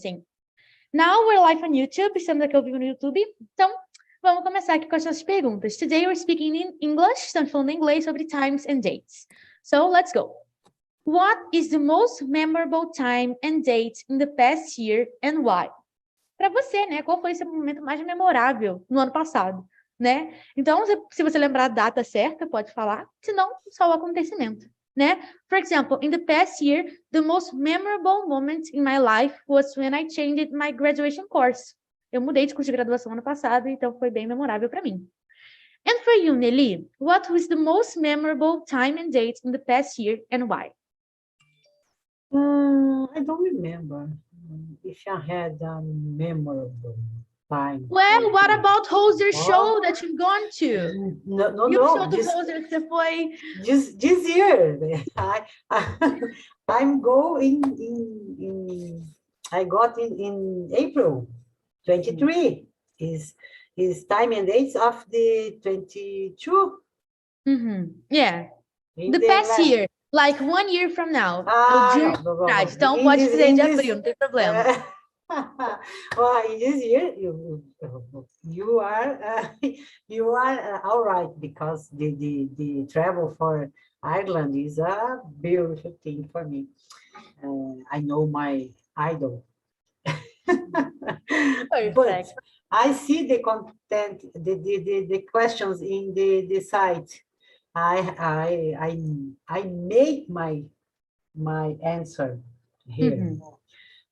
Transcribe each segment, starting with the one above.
meeting. Now we're live on YouTube, estamos aqui ao vivo no YouTube, então vamos começar aqui com as nossas perguntas. Today we're speaking in English, estamos falando em inglês sobre times and dates. So let's go. What is the most memorable time and date in the past year and why? Para você, né? Qual foi esse momento mais memorável no ano passado, né? Então, se você lembrar a data certa, pode falar, senão só o acontecimento, né? For example, in the past year, the most memorable moment in my life was when I changed my graduation course. Eu mudei de curso de graduação ano passado, então foi bem memorável para mim. And for you, Nelly, what was the most memorable time and date in the past year and why? I don't remember if I had a memorable time. Well, what about Hoser show that you've gone to? No. Show do Hoser que você foi. This year, I'm going I got in April 23. Is time and dates of the 22? Yeah. The past year, like 1 year from now. No. Então pode dizer de abril, não tem problema. Well, in this year, you are all right, because the travel for Ireland is a beautiful thing for me. I know my idol. Perfect. But I see the content, the questions in the site. I make my answer here.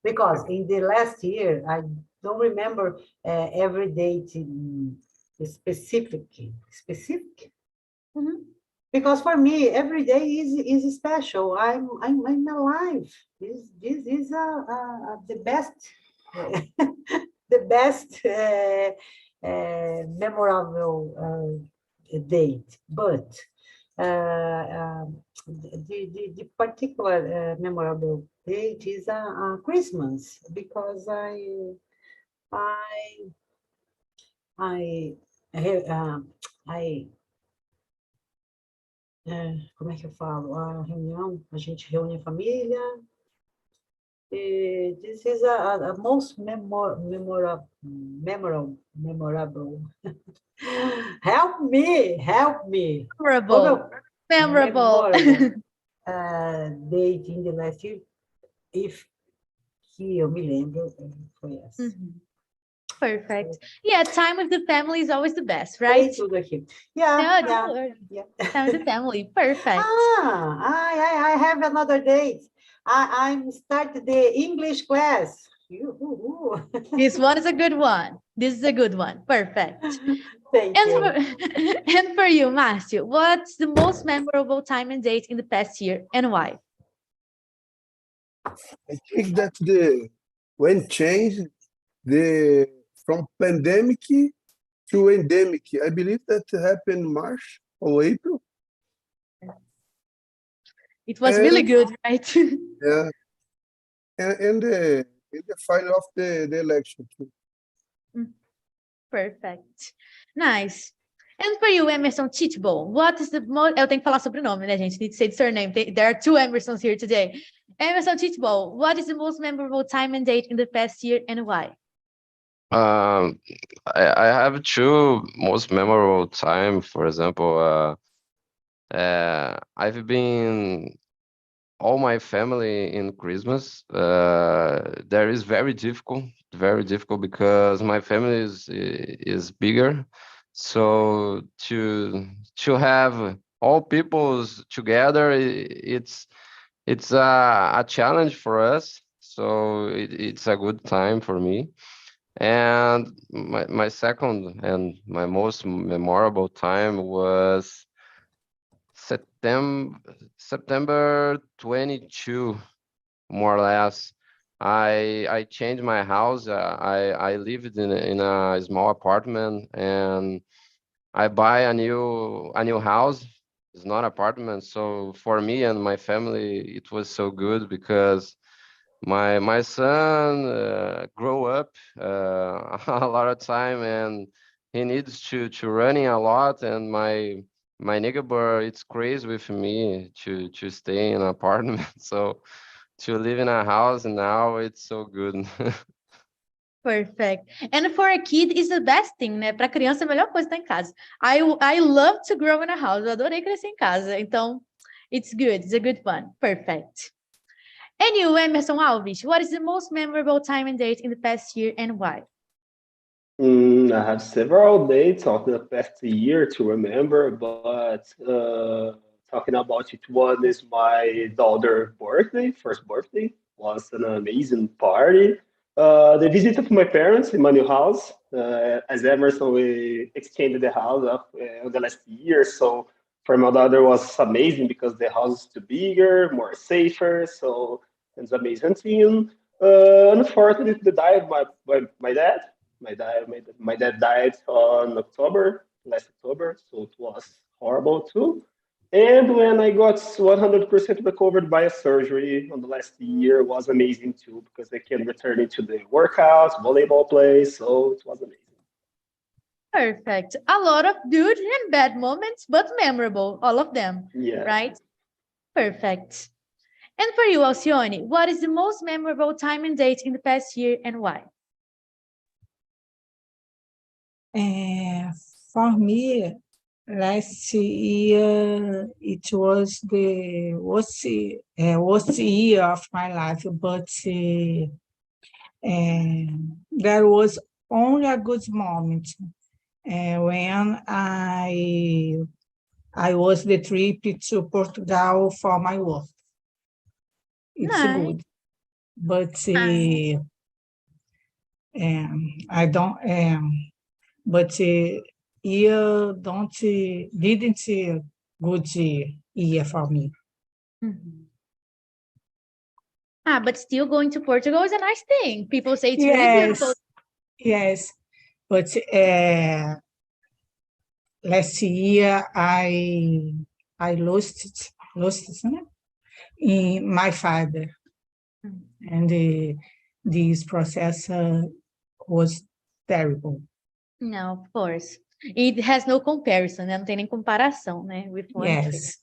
Because in the last year, I don't remember every date specific. Because for me, every day is special. I'm alive. This is the best the best memorable date. But the particular memorable date is Christmas, because como é que eu falo? A reunião, a gente reúne a família. This is a most memorable. Help me. Memorable. Date in the last year, if que eu me lembro, foi essa. Perfect. Yeah, time with the family is always the best, right? Tudo aqui. Yeah. Time with the family. Perfect. I have another date. I'm started the English class. This one is a good one. This is a good one. Perfect. Thank you. And for you, Márcio, what's the most memorable time and date in the past year and why? I think that when changed from pandemic to endemic, I believe that happened March or April. It was really good, right? Yeah, and the final of the election too. Perfect. Nice. And for you, Emerson Teachable, what is the most... Eu tenho que falar sobrenome, né, gente? Need to say the surname. There are two Emersons here today. Emerson Teachable, what is the most memorable time and date in the past year and why? I have two most memorable time. For example, I've been all my family in Christmas. There is very difficult because my family is bigger. So to have all peoples together, it's a challenge for us. So it's a good time for me. And my second and my most memorable time was September 22, more or less. I changed my house. I lived in a small apartment, and I buy a new house. It's not apartment. So for me and my family, it was so good because my son grow up a lot of time, and he needs to running a lot, and my neighbor, it's crazy with me to stay in an apartment. So to live in a house now, it's so good. Perfect. And for a kid, is the best thing, né? Para criança, a melhor coisa estar em casa. I love to grow in a house. Eu adorei crescer em casa. Então, it's good. It's a good one. Perfect. And you, Emerson Alves, what is the most memorable time and date in the past year and why? I have several dates of the past year to remember, but talking about it, one is my daughter's birthday, first birthday, was an amazing party. The visit of my parents in my new house. As Emerson, we extended the house the last year, so for my daughter was amazing because the house is too bigger, more safer, so it's amazing thing. Unfortunately, the died my dad. My dad died on last October, so it was horrible too. And when I got 100% recovered by a surgery on the last year, was amazing too, because I can return into the workouts, volleyball play, so it was amazing. Perfect. A lot of good and bad moments, but memorable, all of them, Yeah. right? Perfect. And for you, Alcione, what is the most memorable time and date in the past year and why? For me, last year it was the worst year of my life, but there was only a good moment when I was the trip to Portugal for my work. It's Nice. good, but I don't. But year didn't good year for me. Mhm. But still going to Portugal is a nice thing. People say it's really beautiful. Yes, but last year I lost in my father, and this process was terrible. No, of course. It has no comparison, né? Não tem nem comparação, né? With one trip. Yes.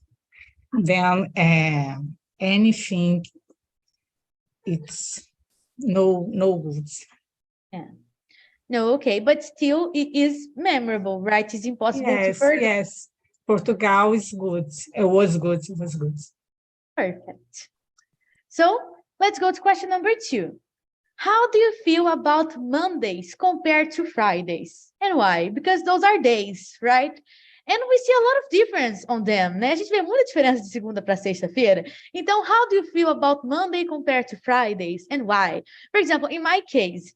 Then anything, it's no good. Yeah. No, okay, but still it is memorable, right? It's impossible to forget. Yes. Portugal is good. It was good. Perfect. So let's go to question number 2. How do you feel about Mondays compared to Fridays? And why? Because those are days, right? And we see a lot of difference on them, né? A gente vê muita diferença de segunda para sexta-feira. Então, how do you feel about Monday compared to Fridays and why? For example, in my case,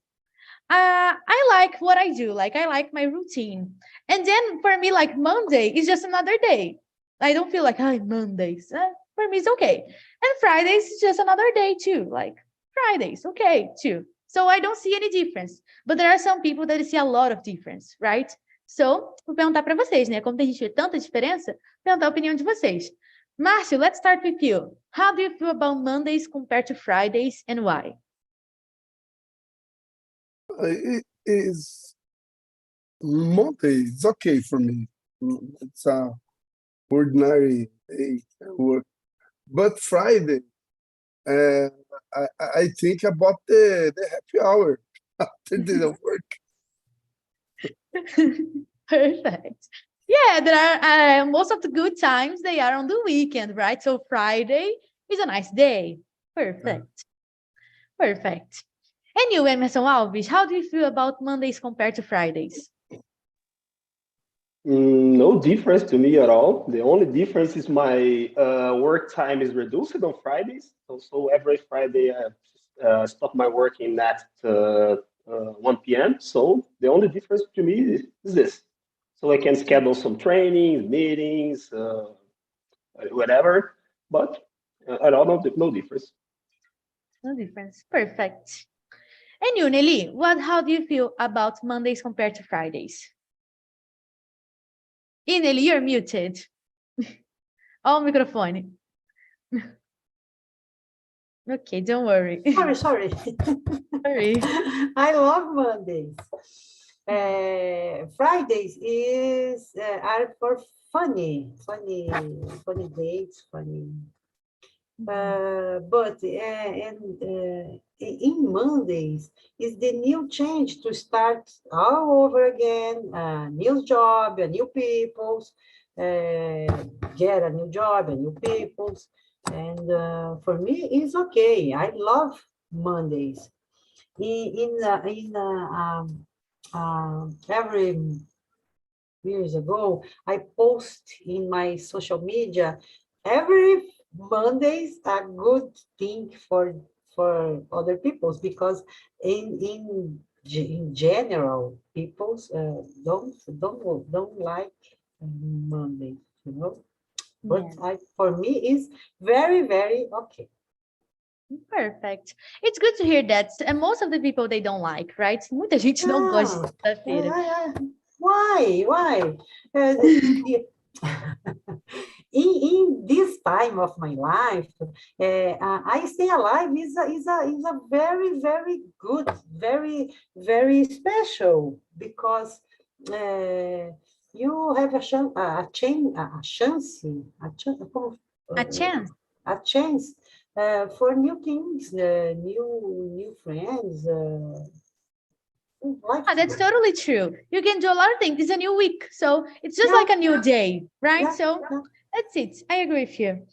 I like what I do. Like, I like my routine. And then for me, like, Monday is just another day. I don't feel like, Mondays. For me, it's okay. And Fridays is just another day too. Like, Fridays, okay, too. So I don't see any difference. But there are some people that see a lot of difference, right? So, vou perguntar para vocês, né? Como tem gente que vê tanta diferença, perguntar a opinião de vocês. Márcio, let's start with you. How do you feel about Mondays compared to Fridays and why? It is Monday. It's okay for me. It's a ordinary day at work. But Friday, I think about the happy hour after the work. Perfect. Yeah, there are most of the good times, they are on the weekend, right? So Friday is a nice day. Perfect. Perfect. And you, Emerson Alves, how do you feel about Mondays compared to Fridays? No difference to me at all. The only difference is my work time is reduced on Fridays. So every Friday I stop my working at 1 p.m. So the only difference to me is this. So I can schedule some trainings, meetings, whatever. But I don't know, no difference. No difference. Perfect. And you, Nelly, how do you feel about Mondays compared to Fridays? Nelly, you're muted. Oh, microphone. Okay, don't worry. Sorry. Sorry. I love Mondays. Fridays are for funny dates, funny. But in Mondays is the new change to start all over again, new job, new peoples, get a new job, a new peoples. And for me, it's okay. I love Mondays. Every years ago, I post in my social media every Mondays a good thing for other peoples, because in general peoples don't like Monday, you know. But Yeah. for me is very, very okay. Perfect. It's good to hear that. And most of the people they don't like, right? Muita gente não gosta de sexta-feira. Why? In this time of my life, I stay alive is a very, very good, very, very special, because you have a chance, A chance. a chance for new things, new friends. Like That's totally true. You can do a lot of things. It's a new week. So it's just Yeah. like a new day, right? Yeah, So yeah. that's it. I agree with you.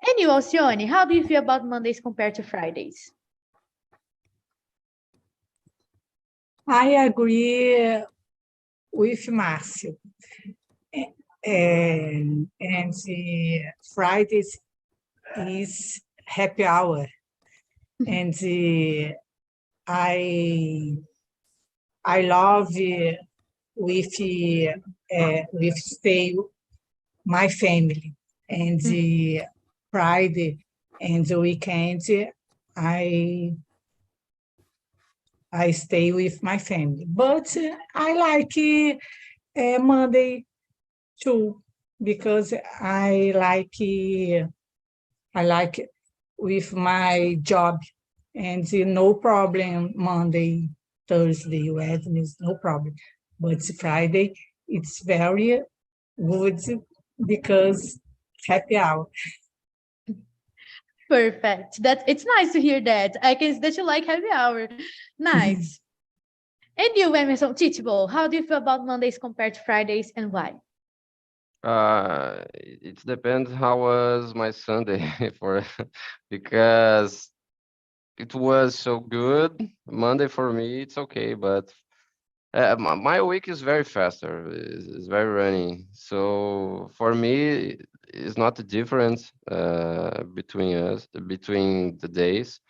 And you, Alcione, how do you feel about Mondays compared to Fridays? I agree with Márcio. And Fridays is happy hour. And I love with stay my family. And Friday and the weekend, I stay with my family. But I like Monday too, because I like with my job, and no problem Monday, Thursday, Wednesday, no problem. But Friday, it's very good because happy hour. Perfect. It's nice to hear that. I guess that you like happy hour. Nice. And you, Emerson, teachable, how do you feel about Mondays compared to Fridays and why? It depends how was my Sunday for because it was so good. Monday for me, it's okay, but my week is very faster. Is very running. So for me, it's not the difference between the days.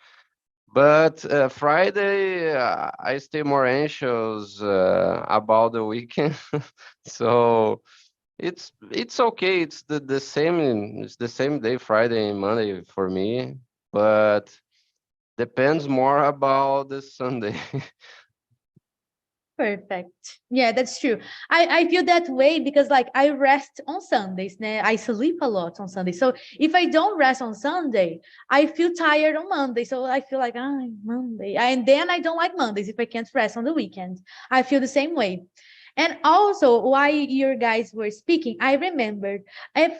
But Friday, I stay more anxious about the weekend. So it's okay. It's the same. It's the same day, Friday and Monday for me. But depends more about the Sunday. Perfect. Yeah, that's true. I feel that way because like I rest on Sundays, né? I sleep a lot on Sunday. So if I don't rest on Sunday, I feel tired on Monday. So I feel like, Monday. And then I don't like Mondays if I can't rest on the weekend. I feel the same way. And also, while you guys were speaking, I remembered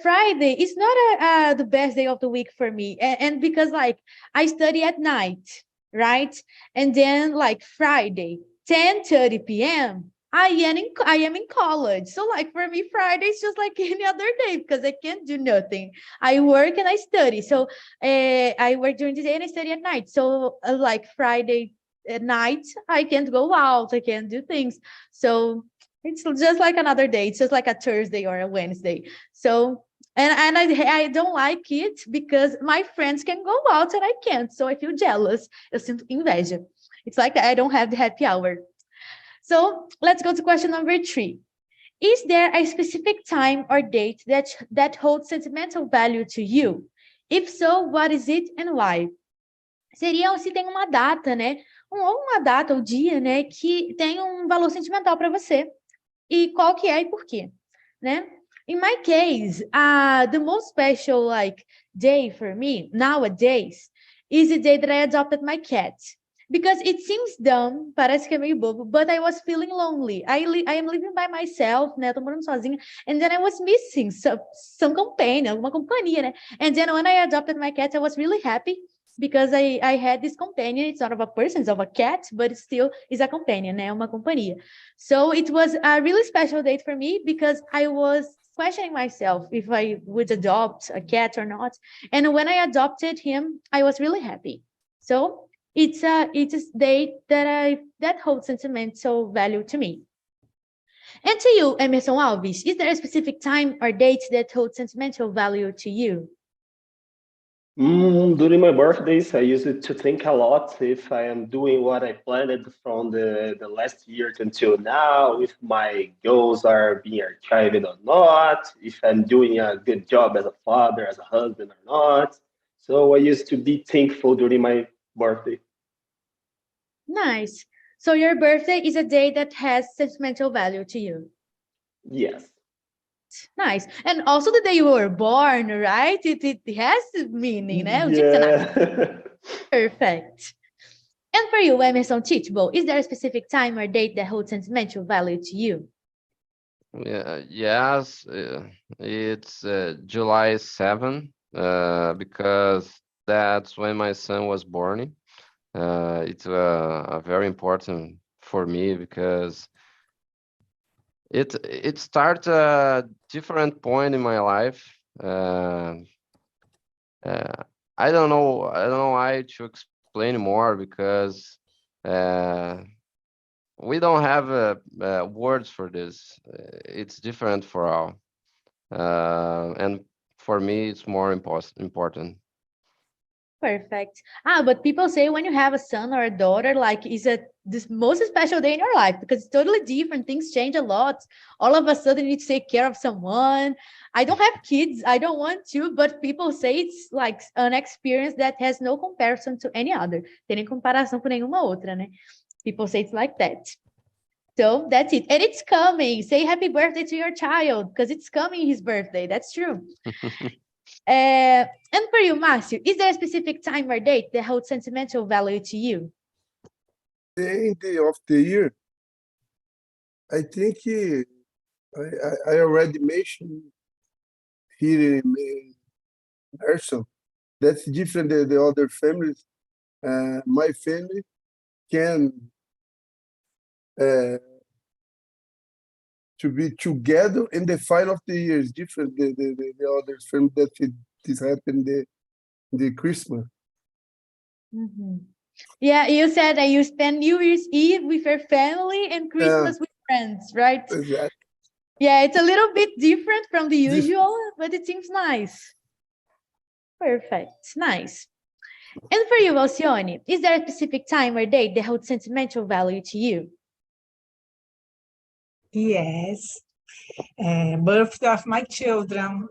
Friday is not the best day of the week for me. And because like I study at night, right? And then like Friday, 10:30 p.m. I am in college. So like for me, Friday is just like any other day because I can't do nothing. I work and I study. So I work during the day and I study at night. So like Friday at night, I can't go out. I can't do things. So it's just like another day. It's just like a Thursday or a Wednesday. So and I don't like it because my friends can go out and I can't. So I feel jealous. Eu sinto inveja. It's like I don't have the happy hour. So let's go to question number 3. Is there a specific time or date that holds sentimental value to you? If so, what is it and why? Seria se tem uma data, né? Ou uma data ou dia, né? Que tem um valor sentimental para você. E qual que é e por quê, né? In my case, the most special like day for me nowadays is the day that I adopted my cat. because it seems dumb, parece que é meio bobo, but I was feeling lonely. I am living by myself, né? Tô morando sozinha, and then I was missing some companion, alguma companhia, né? And then when I adopted my cat, I was really happy because I had this companion. It's not of a person, it's of a cat, but it still is a companion, né? Uma companhia. So it was a really special date for me because I was questioning myself if I would adopt a cat or not. And when I adopted him, I was really happy. So it's a date that holds sentimental value to me. And to you, Emerson Alves, is there a specific time or date that holds sentimental value to you? During my birthdays, I used to think a lot if I am doing what I planned from the last year until now, if my goals are being achieved or not, if I'm doing a good job as a father, as a husband or not. So I used to be thankful during my birthday. Nice. So your birthday is a day that has sentimental value to you. Yes. Nice. And also the day you were born, right? It has meaning, né? O dia que você nasceu. Yeah. Perfect. And for you, Emerson Teachable, is there a specific time or date that holds sentimental value to you? Yes, it's July 7, because that's when my son was born. It's a very important for me because it starts a different point in my life. I don't know how to explain more because we don't have words for this. It's different for all, and for me, it's more important. Perfect. But people say when you have a son or a daughter, like, is it this most special day in your life because it's totally different. Things change a lot. All of a sudden, you need to take care of someone. I don't have kids. I don't want to, but people say it's like an experience that has no comparison to any other. Tem nem comparação com nenhuma outra, né? People say it's like that. So that's it. And it's coming. Say happy birthday to your child because it's coming his birthday. That's true. And for you, Márcio, is there a specific time or date that holds sentimental value to you? The end of the year, I think I already mentioned here in Imersão. That's different than the other families. My family can to be together in the final of the year is different than the other family that this happened the Christmas. Mm-hmm. Yeah, you said that you spend New Year's Eve with your family and Christmas with friends, right? Exactly. Yeah, it's a little bit different from the usual, but it seems nice. Perfect, nice. And for you, Alcione, is there a specific time or date that holds sentimental value to you? Yes, birthday of my children,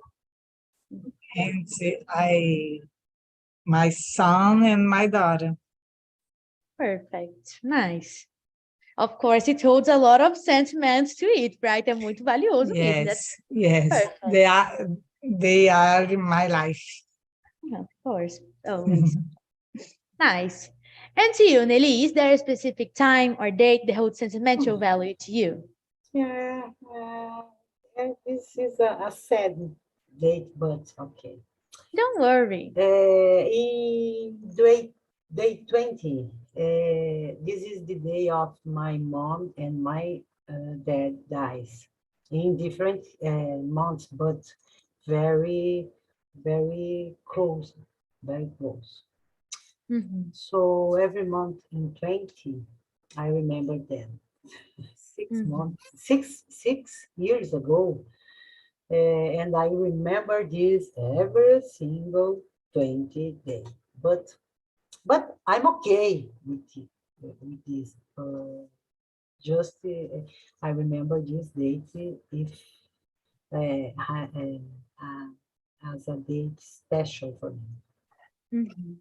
and my son and my daughter. Perfect, nice. Of course, it holds a lot of sentiments to it, right? É muito valioso mesmo. Yes, perfect. They are in my life. Of course, always. Nice. And to you, Nelly, is there a specific time or date that holds sentimental value to you? Yeah, this is a sad date, but okay. Don't worry. In day 20, this is the day of my mom and my dad dies in different months, but very, very close, very close. Mm-hmm. So every month in 20, I remember them. 6 months, 6 years ago, and I remember this every single 20 days. But I'm okay with this. Just I remember this date if as a date special for me. Mm-hmm.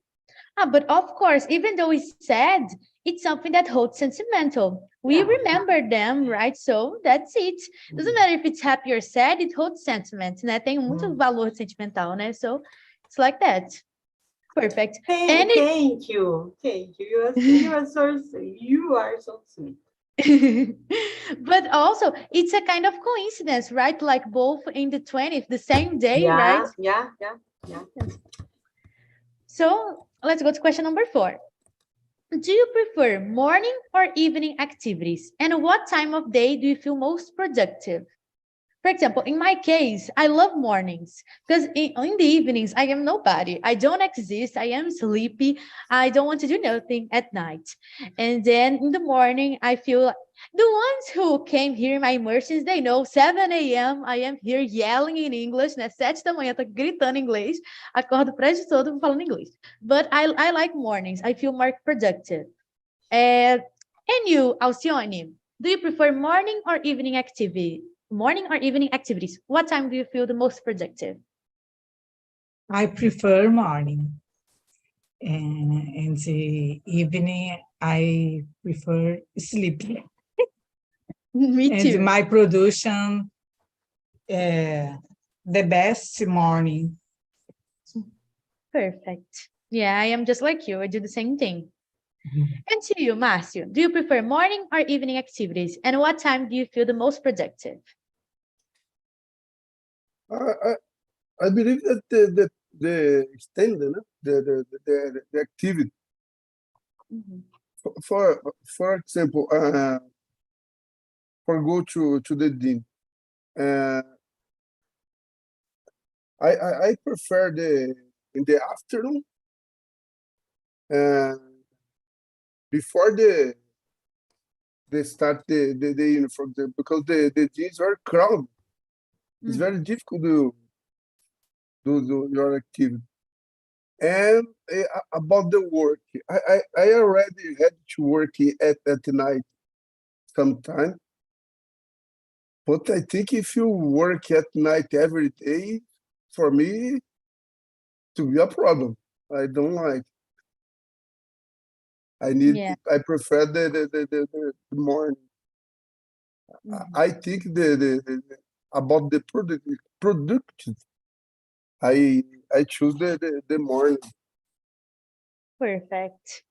But of course, even though it's sad, it's something that holds sentimental. We remember them, right? So that's it. Doesn't matter if it's happy or sad, it holds sentiment, né? Tem muito valor sentimental, né? So it's like that. Perfect. Thank you. You are so sweet. But also, it's a kind of coincidence, right? Like both in the 20th, the same day, right? Yeah. So let's go to question number 4. Do you prefer morning or evening activities? And what time of day do you feel most productive? For example, in my case, I love mornings because in the evenings, I am nobody. I don't exist. I am sleepy. I don't want to do nothing at night. And then in the morning, I feel the ones who came here in my immersions, they know 7 a.m. I am here yelling in English, né? 7 da manhã, tô gritando inglês. Acordo o prédio todo falando inglês. But I like mornings. I feel more productive. And you, Alcione, do you prefer morning or evening activity? Morning or evening activities? What time do you feel the most productive? I prefer morning. And in the evening, I prefer sleeping. Me too. And my production, the best morning. Perfect. Yeah, I am just like you. I do the same thing. And to you, Márcio, do you prefer morning or evening activities? And what time do you feel the most productive? I believe that the standard, the activity. For example, for go to the gym, I prefer in the afternoon, before the start the uniform, because the gyms are crowded. It's very difficult to do your activity. And about the work, I already had to work at night sometime. But I think if you work at night every day, for me, to be a problem. I don't like. I prefer the morning. I think about the productive. I choose the morning. Perfect.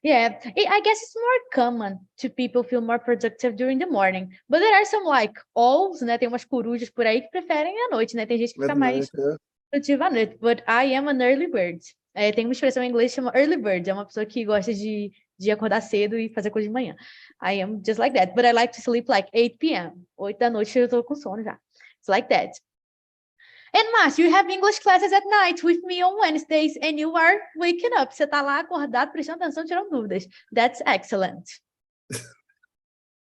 Yeah, I guess it's more common to people feel more productive during the morning. But there are some like owls, né? Tem umas corujas por aí que preferem à noite, né? Tem gente que fica mais produtiva à noite. But I am an early bird. Tem uma expressão em inglês que chama early bird. É uma pessoa que gosta de acordar cedo e fazer coisa de manhã. I am just like that. But I like to sleep like 8 p.m. 8 da noite eu tô com sono já. It's like that. And Márcio, you have English classes at night with me on Wednesdays and you are waking up. Você tá lá acordado, prestando atenção, tirando dúvidas. That's excellent.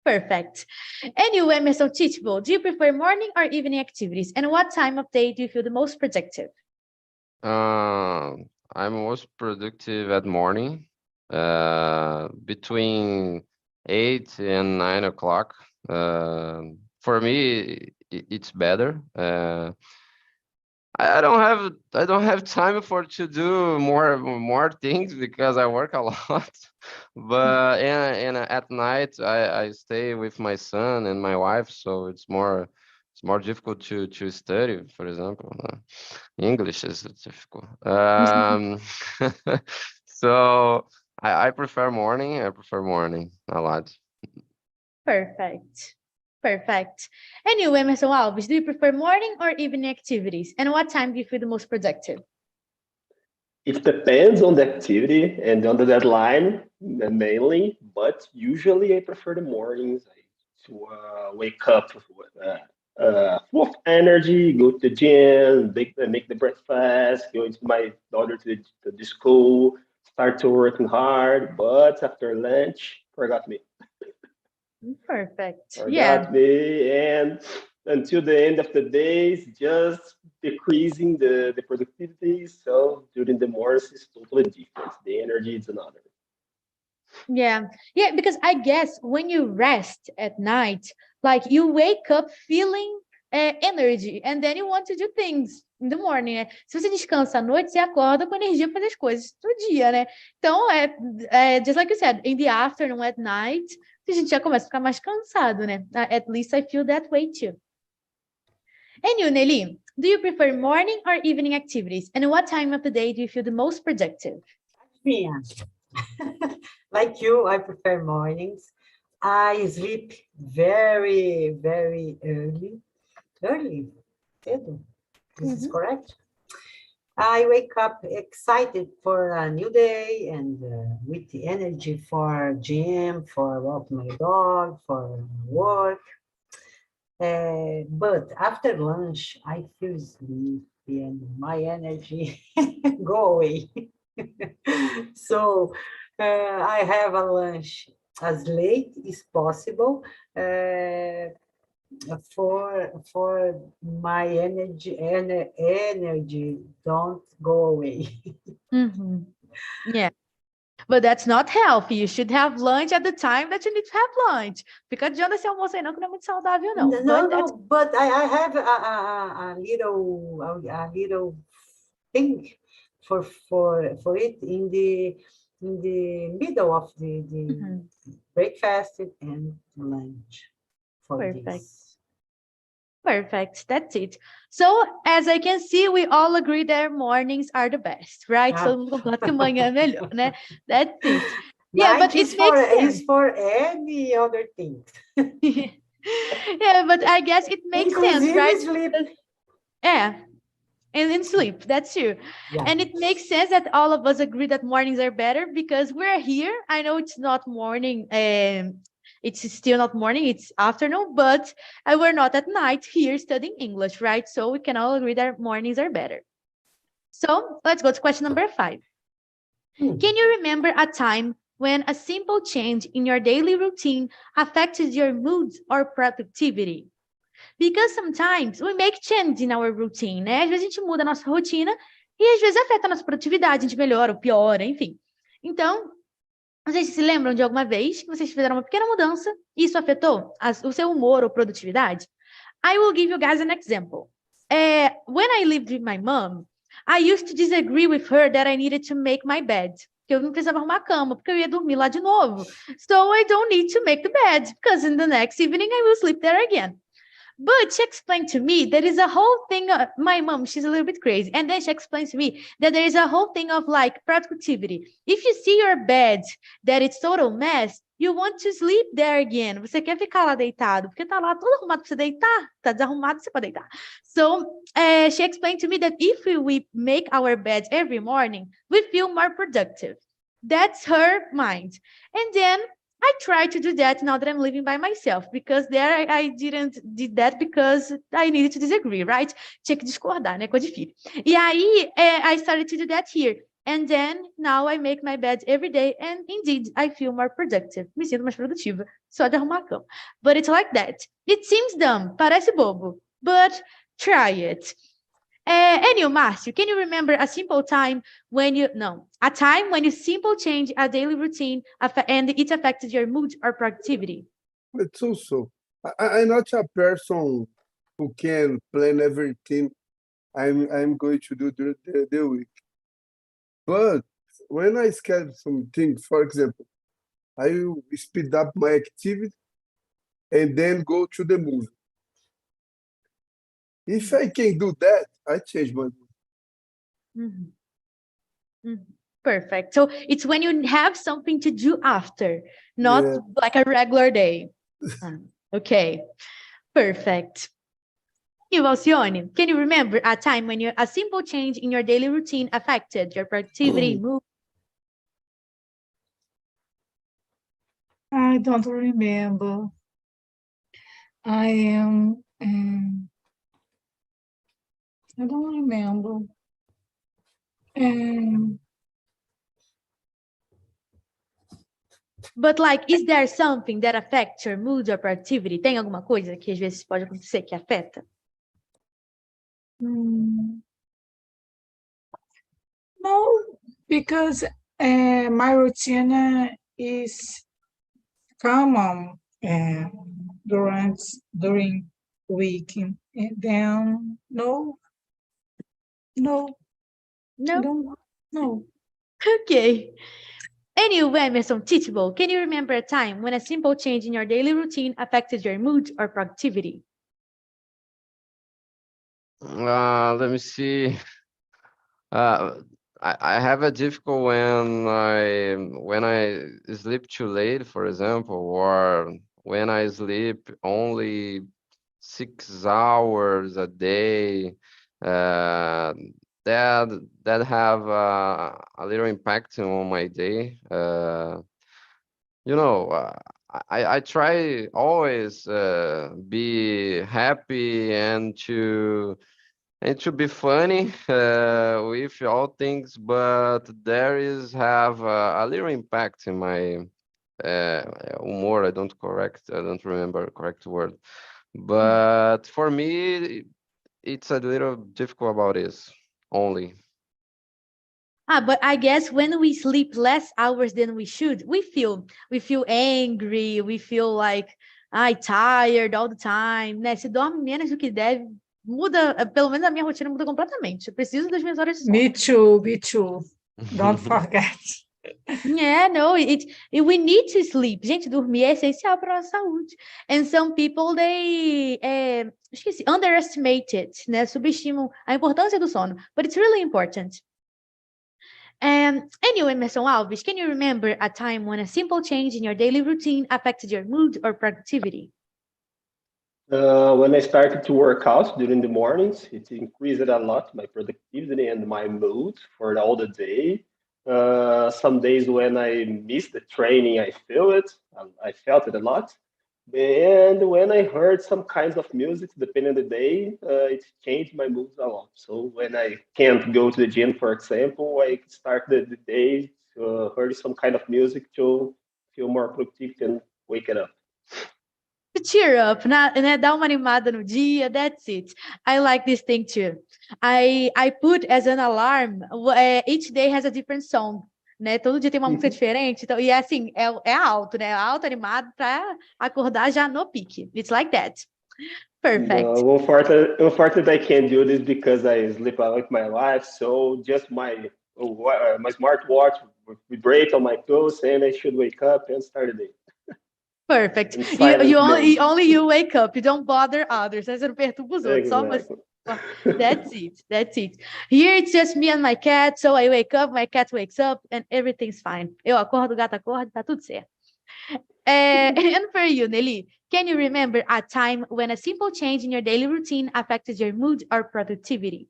Perfect. And you, Emerson Teachable, do you prefer morning or evening activities? And what time of day do you feel the most productive? I'm most productive at morning, between 8 and 9 o'clock. For me, it's better. I don't have time to do more things because I work a lot. But and at night I stay with my son and my wife, so it's more difficult to study. For example, English is difficult. So I prefer morning. I prefer morning a lot. Perfect. Perfect. And you, Emerson Alves, do you prefer morning or evening activities? And what time do you feel the most productive? It depends on the activity and on the deadline, mainly, but usually I prefer the mornings to wake up full of energy, go to the gym, make the breakfast, go into my daughter to the school, start to working hard, but after lunch, forgot me. Perfect. Forgot me, and until the end of the days, just decreasing the productivity. So during the mornings, it's totally different. The energy is another. Yeah, because I guess when you rest at night, like you wake up feeling energy, and then you want to do things in the morning, né? Se você descansa à noite, você acorda com energia para fazer as coisas do dia, né? Então, just like you said, in the afternoon, at night, a gente já começa a ficar mais cansado, né? At least I feel that way too. And you, Nelly, Do you prefer morning or evening activities? And what time of the day do you feel the most productive? Yeah. Like you, I prefer mornings. I sleep very, very early. Early, cedo. This is correct. I wake up excited for a new day and with the energy for gym, for walk my dog, for work. But after lunch, I feel sleepy and my energy go away. So I have a lunch as late as possible for my energy don't go away. Yeah. But that's not healthy. You should have lunch at the time that you need to have lunch. Fica adiando esse almoço aí não, que não é muito saudável, não. No, but I have a little thing for it in the middle of the breakfast and lunch for this. Perfect. That's it. So, as I can see, we all agree that mornings are the best, right? Todo mundo concorda que manhã é melhor, né? That's it. Yeah, but it makes sense. It's for any other thing. Yeah, but I guess it makes sense, right? Sleep. Yeah, and in sleep, that's true. Yeah. And it makes sense that all of us agree that mornings are better because we're here. I know it's not morning, it's still not morning, it's afternoon, but we're not at night here studying English, right? So we can all agree that mornings are better. So let's go to question number 5. Can you remember a time when a simple change in your daily routine affected your mood or productivity? Because sometimes we make change in our routine, né? Às vezes a gente muda a nossa rotina e às vezes afeta a nossa produtividade, a gente melhora ou piora, enfim. Então, vocês se lembram de alguma vez que vocês fizeram uma pequena mudança e isso afetou o seu humor ou produtividade? I will give you guys an example. When I lived with my mom, I used to disagree with her that I needed to make my bed. Que eu não precisava arrumar a cama, porque eu ia dormir lá de novo. So I don't need to make the bed, because in the next evening I will sleep there again. But she explained to me that is a whole thing. My mom, she's a little bit crazy. And then she explains to me that there is a whole thing of like productivity. If you see your bed, that it's total mess, you want to sleep there again. Você quer ficar lá deitado, porque tá lá tudo arrumado para você deitar. Tá desarrumado, você pode deitar. So she explained to me that if we make our bed every morning, we feel more productive. That's her mind. And then I try to do that now that I'm living by myself, because there I didn't did that because I needed to disagree, right? Tinha que discordar, né, com a de filho. E aí, I started to do that here. And then now I make my bed every day, and indeed, I feel more productive. Me sinto mais produtiva, só de arrumar a cama. But it's like that. It seems dumb, parece bobo, but try it. And you, Márcio, can you remember a time when you simple change a daily routine and it affected your mood or productivity? It's also, I'm not a person who can plan everything I'm going to do during the week. But when I schedule something, for example, I will speed up my activity and then go to the movie. If I can do that, I change my mood. Perfect. So it's when you have something to do after, not like a regular day. Okay, perfect. Alcione, can you remember a time when a simple change in your daily routine affected your productivity, mood? I don't remember. I don't remember. But like, is there something that affects your mood or productivity? Tem alguma coisa que às vezes pode acontecer que afeta? No, because my routine is common during week, and then no. Okay. And you, Emerson, teachable, can you remember a time when a simple change in your daily routine affected your mood or productivity? Let me see. Uh, I have a difficult when I sleep too late, for example, or when I sleep only 6 hours a day. Uh, that have a little impact on my day. You know, I try always be happy and to be funny with all things, but there is have a little impact in my humor. I don't remember the correct word, but for me, it's a little difficult about this only. But I guess when we sleep less hours than we should, we feel angry, we feel like tired all the time, né? Se dorme menos do que deve, muda, pelo menos a minha rotina muda completamente. Eu preciso das minhas horas de sono. Me too, me too. Don't forget. Yeah, no, we need to sleep. Gente, dormir é essencial para a nossa saúde. And some people, they underestimate it, né? Subestimam a importância do sono. But it's really important. Anyway, Emerson Alves, can you remember a time when a simple change in your daily routine affected your mood or productivity? When I started to work out during the mornings, it increased a lot my productivity and my mood for all the day. Some days when I missed the training, I feel it. I felt it a lot. And when I heard some kinds of music, depending on the day, it changed my mood a lot. So when I can't go to the gym, for example, I start the day to hear some kind of music to feel more productive and wake it up. To cheer up, né? Dar uma animada no dia, that's it. I like this thing too. I put as an alarm, each day has a different song, né? Todo dia tem uma música diferente, então, e assim, é alto, né? Alto, animado, para acordar já no pique. It's like that. Perfect. No, unfortunately, I can't do this because I sleep out with my wife. So just my smartwatch will vibrate on my clothes, and I should wake up and start the day. Perfect. In silence You mode. only you wake up, you don't bother others. Aí você não perturba os outros, só você. Exactly. That's it. Here it's just me and my cat, so I wake up, my cat wakes up, and everything's fine. Eu acordo, o gato acorda, tá tudo certo. And for you, Nelly, can you remember a time when a simple change in your daily routine affected your mood or productivity?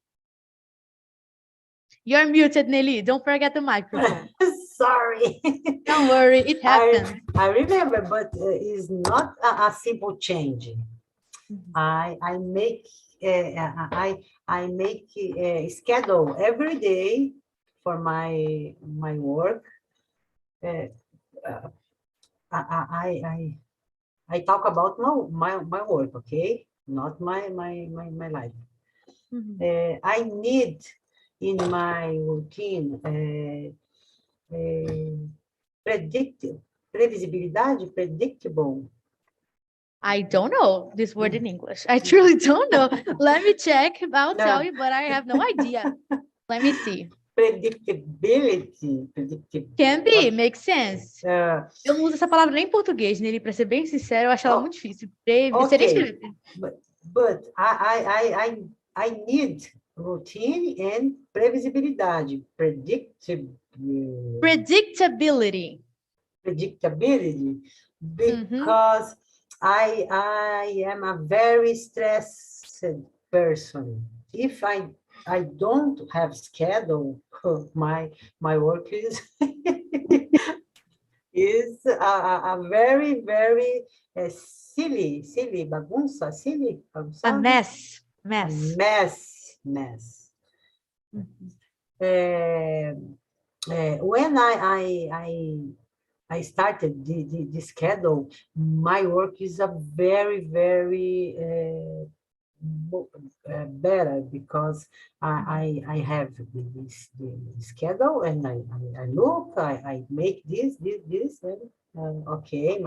You're muted, Nelly. Don't forget the microphone. Sorry. Don't worry, it happens. I remember, but it's not a simple change. I make a schedule every day for my work. I talk about my work, okay? Not my life. I need in my routine predictable. I don't know this word in English. I truly don't know. Let me check. I'll tell you, but I have no idea. Let me see. Predictability. Can be, makes sense. Eu não uso essa palavra nem em português, Nelly, para ser bem sincero, eu acho ela muito difícil. Okay. But I need routine and previsibilidade. Predictability. Because I am a very stressed person. If I don't have schedule, my work is is a very silly bagunça, A mess. When I started the schedule, my work is a very better because I have the schedule and I look, I make this, and okay,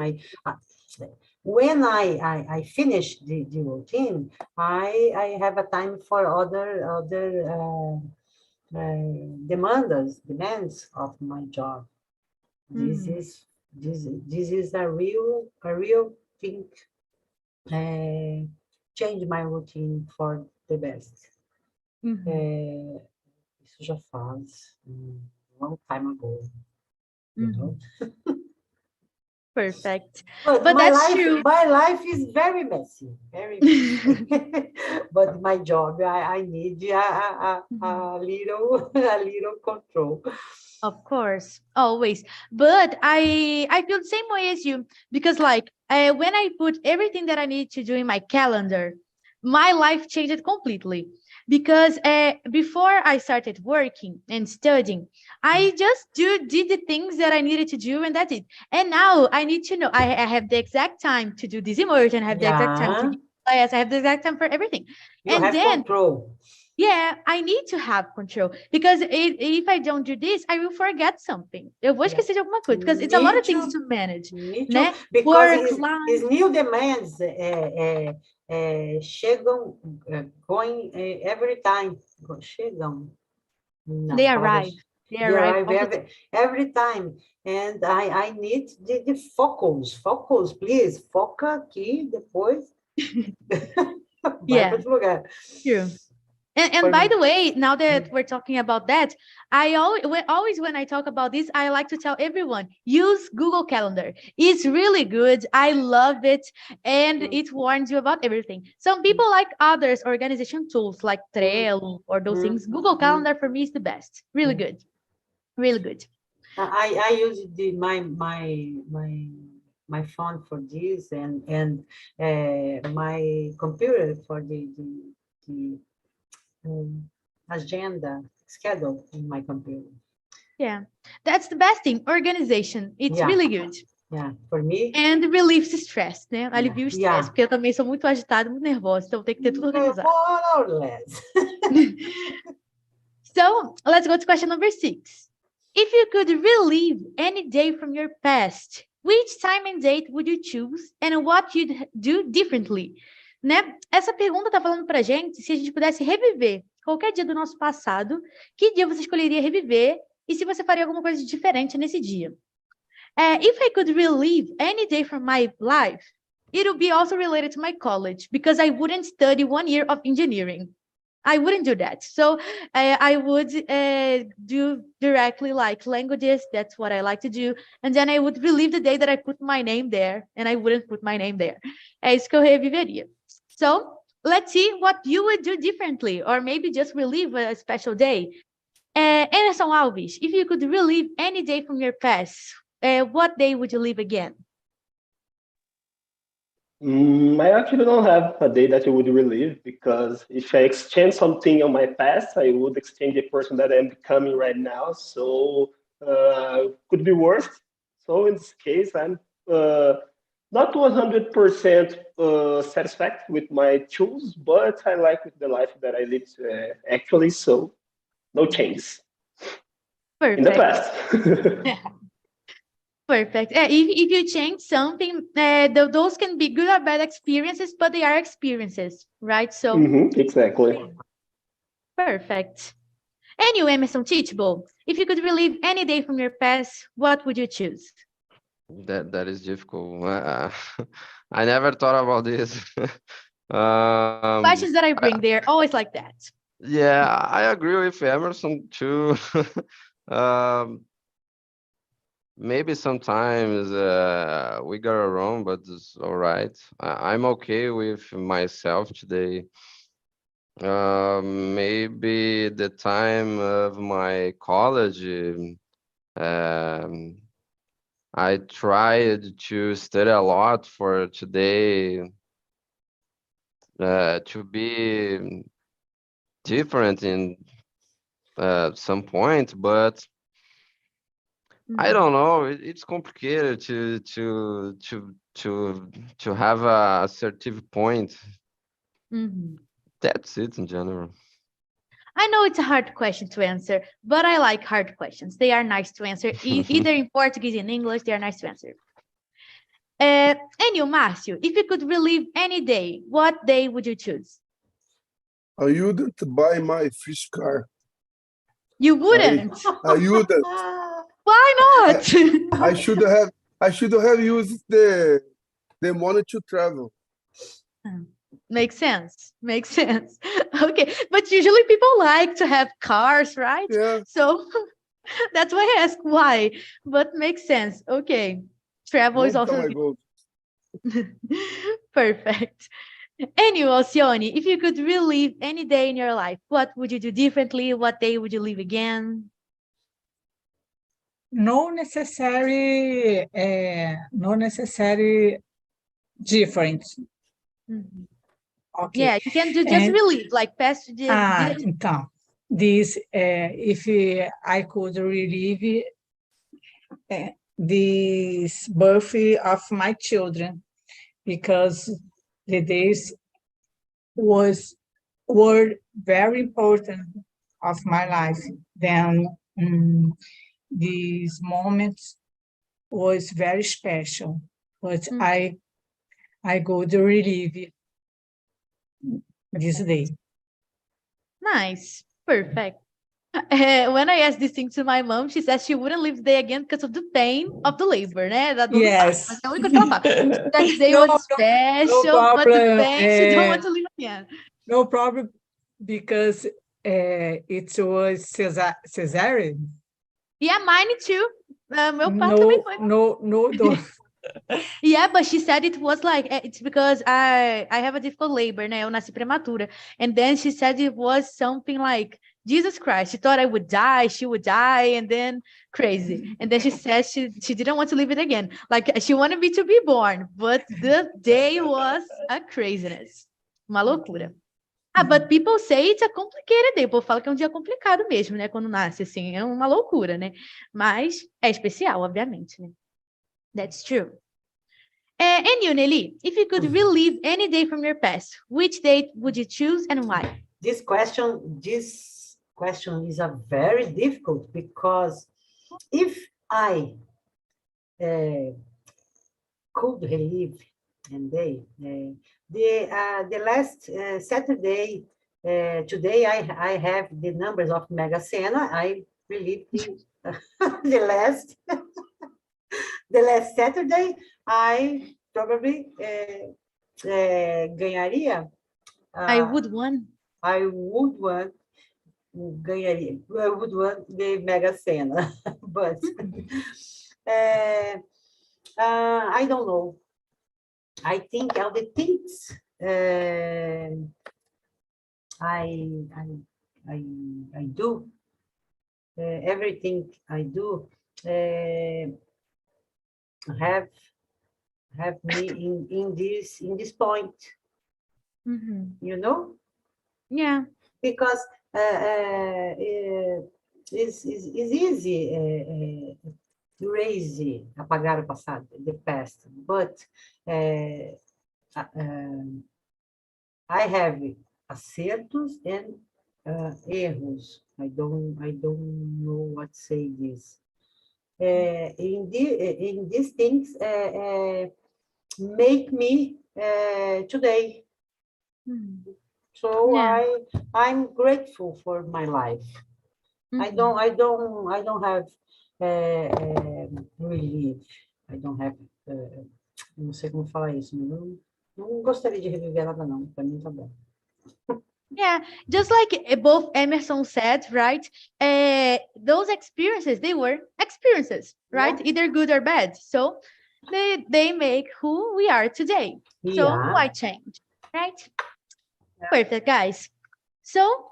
when I finish the routine, I have a time for other demands of my job. This is a real thing. Change my routine for the best. Isso já faz long time ago. You know? Perfect. But But my that's life, true. my life is very messy, very messy. But my job, I need a little control. Of course, always. But I feel the same way as you because like when I put everything that I need to do in my calendar, my life changed completely. Because before I started working and studying, I just did the things that I needed to do, and that's it. And now I need to know I have the exact time to do this immersion, I have the exact time to Yeah, do class, I have the exact time for everything. you And have then control. yeah, I need to have control because if I don't do this, I will forget something. Eu vou esquecer de alguma coisa because it's a lot Me of things too. to manage, Me too. né? Because Work, his life. new demands chegam, going every time. Chegam. Não, They palavra- arrive. They They arrive arrive all the time. every time. And I need the focus. Focus, please. Foca aqui, depois vai para Yeah, outro lugar. true. And For by me. the way, now that we're talking about that, I always when I talk about this, I like to tell everyone use Google Calendar. It's really good. I love it, and it warns you about everything. Some people like others organization tools like Trello or those things. Google Calendar for me is the best. Really good. Really good. I use my phone for this and my computer for the agenda schedule in my computer. Yeah, that's the best thing. Organization. It's Yeah. really good. Yeah, for me. And relieves stress, né? Alivia o estresse, Yeah. porque eu também sou muito agitada, muito nervosa, então tem que ter tudo organizado. More or less. So let's go to question number 6. If you could relive any day from your past, which time and date would you choose and what you'd do differently? Né? Essa pergunta tá falando pra gente se a gente pudesse reviver qualquer dia do nosso passado, que dia você escolheria reviver e se você faria alguma coisa diferente nesse dia. If I could relive any day from my life, it would be also related to my college because I wouldn't study 1 year of engineering. I wouldn't do that. So I would do directly like languages. That's what I like to do. And then I would relive the day that I put my name there and I wouldn't put my name there. É isso que eu reviveria. So let's see what you would do differently or maybe just relive a special day. Emerson Alves, if you could relive any day from your past, what day would you live again? I actually don't have a day that I would relive because if I exchange something on my past, I would exchange the person that I'm becoming right now. So could be worse. So in this case, I'm not 100% satisfied with my choice, but I like the life that I live actually. So no changes. Perfect. In the past. Perfect. If you change something, those can be good or bad experiences, but they are experiences, right? So exactly. Perfect. And you, Emerson Teachable, if you could relive any day from your past, what would you choose? That is difficult. I never thought about this. Questions that I bring, they're always like that. Yeah, I agree with Emerson too. Maybe sometimes we got it wrong, but it's all right. I'm okay with myself today. Maybe the time of my college, I tried to study a lot for today to be different in some point, but I don't know. It's complicated to have a assertive point. That's it in general. I know it's a hard question to answer, but I like hard questions. They are nice to answer. Either in Portuguese and English, they are nice to answer. And you, Márcio, if you could relive any day, what day would you choose? I wouldn't buy my first car. You wouldn't? I wouldn't. Why not? I should have used the money to travel. Makes sense. Makes sense. Okay, but usually people like to have cars, right? Yeah. So that's why I ask why, but makes sense. Okay, travel is Long time also ago. good. Perfect. And you, Alcione, if you could relive any day in your life, what would you do differently? What day would you live again? No necessary different. Mhm. Okay. Yeah, you can do just And relive, like past didn't. então, if I could relive this birthday of my children, because the days were very important of my life. Then these moments was very special, but Mm. I go to relive this day. Nice. Perfect. When I asked this thing to my mom, she said she wouldn't live the day again because of the pain of the labor, né? Da dor do parto. Yes. Mas é a única coisa que ela fala. That day No, was no special, but the problem. pain, she don't want to live again. No problem, because it was cesarean. Yeah, mine too. Meu parto também foi. No. Yeah, but she said it was like, it's because I have a difficult labor, né? Eu nasci prematura. And then she said it was something like, Jesus Christ, she thought I would die, she would die, and then crazy. And then she said she didn't want to live it again. Like, she wanted me to be born, but the day was a craziness. Uma loucura. Ah, but people say it's a complicated day. O povo fala que é um dia complicado mesmo, né? Quando nasce, assim, é uma loucura, né? Mas é especial, obviamente, né? That's true. And you, Nelly, if you could relive any day from your past, which date would you choose and why? This question is a very difficult, because if I could relive and day, the last Saturday, today I have the numbers of Mega Sena. I relive the last the last Saturday. I probably ganharia. I would want. I would want the Mega Sena, but I don't know. I think all the things I do, everything I do have me in this point, you know? Yeah. Because it's easy erase, apagar o passado, the past, but I have acertos and erros. I don't know what to say this. In these things make me today. So Yeah. I'm grateful for my life. I don't have relief. I don't have, não sei como falar isso, mas não gostaria de reviver nada não, para mim tá bom. Yeah, just like both Emerson said, right? Those experiences, they were experiences, right? Yeah. Either good or bad. So they make who we are today. So Yeah. why change, right? Perfect, guys. So